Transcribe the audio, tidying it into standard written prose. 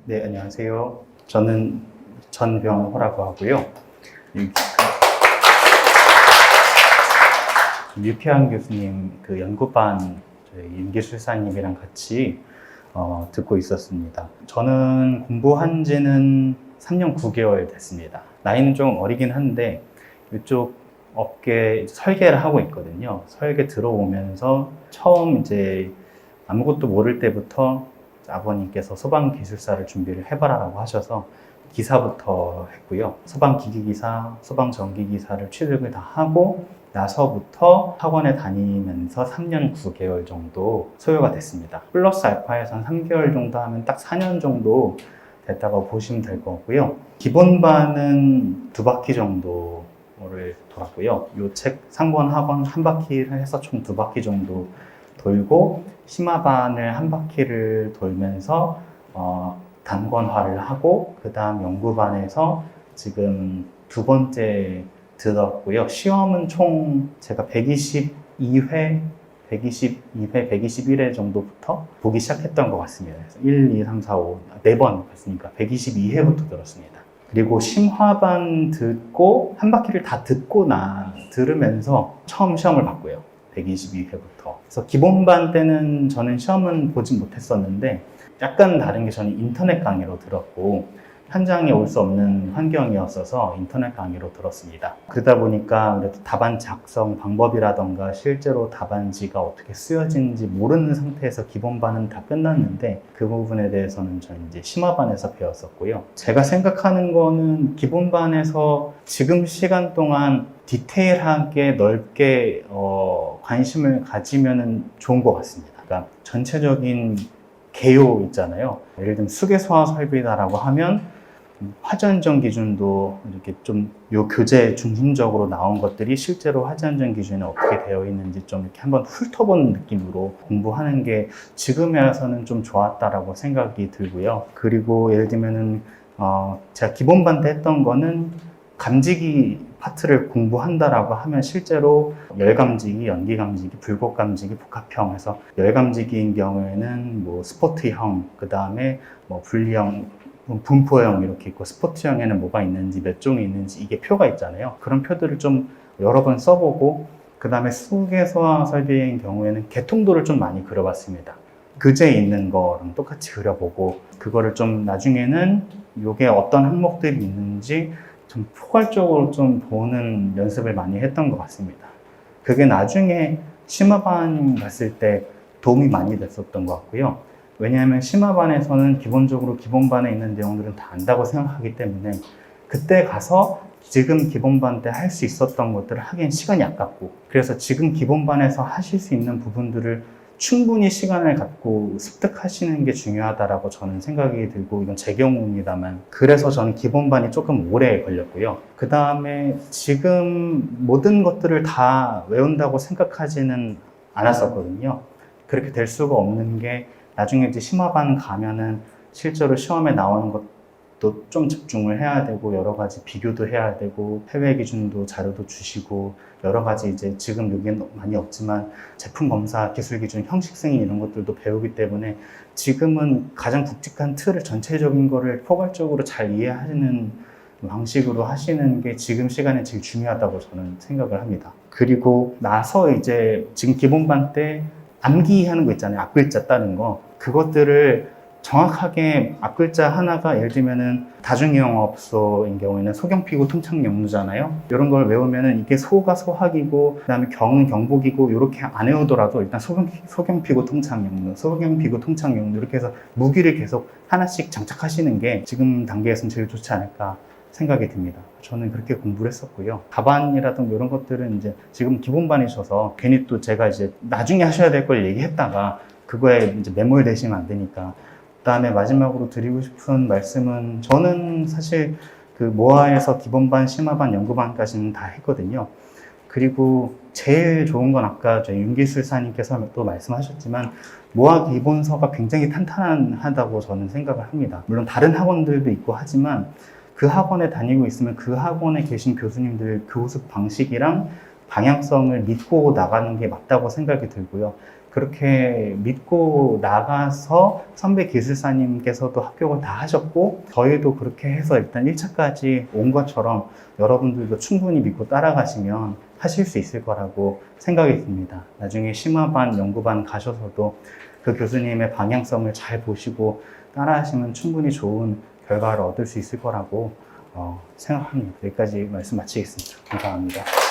네, 안녕하세요. 저는 전병호라고 하고요. 류태환 교수님 그 연구반 저희 윤기술사님이랑 같이 듣고 있었습니다. 저는 공부한 지는 3년 9개월 됐습니다. 나이는 좀 어리긴 한데 이쪽 업계 설계를 하고 있거든요. 설계 들어오면서 처음 이제 아무것도 모를 때부터 아버님께서 소방기술사를 준비를 해봐라라고 하셔서 기사부터 했고요. 소방기기기사, 소방전기기사를 취득을 다 하고 나서부터 학원에 다니면서 3년 9개월 정도 소요가 됐습니다. 플러스 알파에서 한 3개월 정도 하면 딱 4년 정도 됐다고 보시면 될 거고요. 기본반은 2바퀴 정도를 돌았고요. 이 책 상권 학원 한 바퀴를 해서 총 2바퀴 정도 돌고 심화반을 한 바퀴를 돌면서 단권화를 하고 그 다음 연구반에서 지금 2번째 들었고요. 시험은 총 제가 122회, 121회 정도부터 보기 시작했던 것 같습니다. 1, 2, 3, 4, 5, 4번 봤으니까 122회부터 들었습니다. 그리고 심화반 듣고 한 바퀴를 다 들으면서 처음 시험을 봤고요. 122회부터. 그래서 기본반 때는 저는 시험은 보진 못했었는데 약간 다른 게 저는 인터넷 강의로 들었고 현장에 올 수 없는 환경이었어서 인터넷 강의로 들었습니다. 그러다 보니까 그래도 답안 작성 방법이라던가 실제로 답안지가 어떻게 쓰여지는지 모르는 상태에서 기본반은 다 끝났는데 그 부분에 대해서는 저는 이제 심화반에서 배웠었고요. 제가 생각하는 거는 기본반에서 지금 시간 동안 디테일하게 넓게 관심을 가지면 좋은 것 같습니다. 그러니까 전체적인 개요 있잖아요. 예를 들면 수계소화 설비다라고 하면 화재안전 기준도 이렇게 좀 요 교재 중심적으로 나온 것들이 실제로 화재안전 기준에 어떻게 되어 있는지 좀 이렇게 한번 훑어보는 느낌으로 공부하는 게 지금에 와서는 좀 좋았다라고 생각이 들고요. 그리고 예를 들면은 제가 기본반 때 했던 거는 감지기 파트를 공부한다라고 하면 실제로 열감지기, 연기감지기, 불꽃감지기, 복합형 해서 열감지기인 경우에는 뭐 스포트형, 그 다음에 뭐 분리형, 분포형 이렇게 있고 스포츠형에는 뭐가 있는지 몇 종이 있는지 이게 표가 있잖아요. 그런 표들을 좀 여러 번 써보고 그 다음에 수계소화 설비인 경우에는 개통도를 좀 많이 그려봤습니다. 그제 있는 거랑 똑같이 그려보고 그거를 좀 나중에는 이게 어떤 항목들이 있는지 좀 포괄적으로 좀 보는 연습을 많이 했던 것 같습니다. 그게 나중에 심화반 갔을 때 도움이 많이 됐었던 것 같고요. 왜냐하면 심화반에서는 기본적으로 기본반에 있는 내용들은 다 안다고 생각하기 때문에 그때 가서 지금 기본반 때 할 수 있었던 것들을 하기엔 시간이 아깝고 그래서 지금 기본반에서 하실 수 있는 부분들을 충분히 시간을 갖고 습득하시는 게 중요하다라고 저는 생각이 들고 이건 제 경우입니다만 그래서 저는 기본반이 조금 오래 걸렸고요. 그 다음에 지금 모든 것들을 다 외운다고 생각하지는 않았었거든요. 그렇게 될 수가 없는 게 나중에 이제 심화반 가면은 실제로 시험에 나오는 것도 좀 집중을 해야 되고 여러 가지 비교도 해야 되고 해외 기준도 자료도 주시고 여러 가지 이제 지금 여기엔 많이 없지만 제품 검사, 기술 기준, 형식 승인 이런 것들도 배우기 때문에 지금은 가장 굵직한 틀을 전체적인 거를 포괄적으로 잘 이해하는 방식으로 하시는 게 지금 시간에 제일 중요하다고 저는 생각을 합니다. 그리고 나서 이제 지금 기본반 때 암기하는 거 있잖아요. 앞글자 따는 거. 그것들을 정확하게 앞글자 하나가 예를 들면은 다중이용업소인 경우에는 소경피구 통창영루잖아요. 이런 걸 외우면은 이게 소가 소학이고 그다음에 경은 경복이고 이렇게 안 외우더라도 일단 소경피구 통창영루, 소경피구 통창영루 이렇게 해서 무기를 계속 하나씩 장착하시는 게 지금 단계에서는 제일 좋지 않을까 생각이 듭니다. 저는 그렇게 공부를 했었고요. 답안이라든가 이런 것들은 이제 지금 기본반이셔서 괜히 또 제가 이제 나중에 하셔야 될 걸 얘기했다가 그거에 이제 매몰되시면 안 되니까. 그다음에 마지막으로 드리고 싶은 말씀은 저는 사실 그 모아에서 기본반, 심화반, 연구반까지는 다 했거든요. 그리고 제일 좋은 건 아까 저희 윤기술사님께서 또 말씀하셨지만 모아 기본서가 굉장히 탄탄하다고 저는 생각을 합니다. 물론 다른 학원들도 있고 하지만 그 학원에 다니고 있으면 그 학원에 계신 교수님들 교습 방식이랑 방향성을 믿고 나가는 게 맞다고 생각이 들고요. 그렇게 믿고 나가서 선배 기술사님께서도 합격을 다 하셨고 저희도 그렇게 해서 일단 1차까지 온 것처럼 여러분들도 충분히 믿고 따라가시면 하실 수 있을 거라고 생각이 듭니다. 나중에 심화반, 연구반 가셔서도 그 교수님의 방향성을 잘 보시고 따라하시면 충분히 좋은 결과를 얻을 수 있을 거라고 생각합니다. 여기까지 말씀 마치겠습니다. 감사합니다.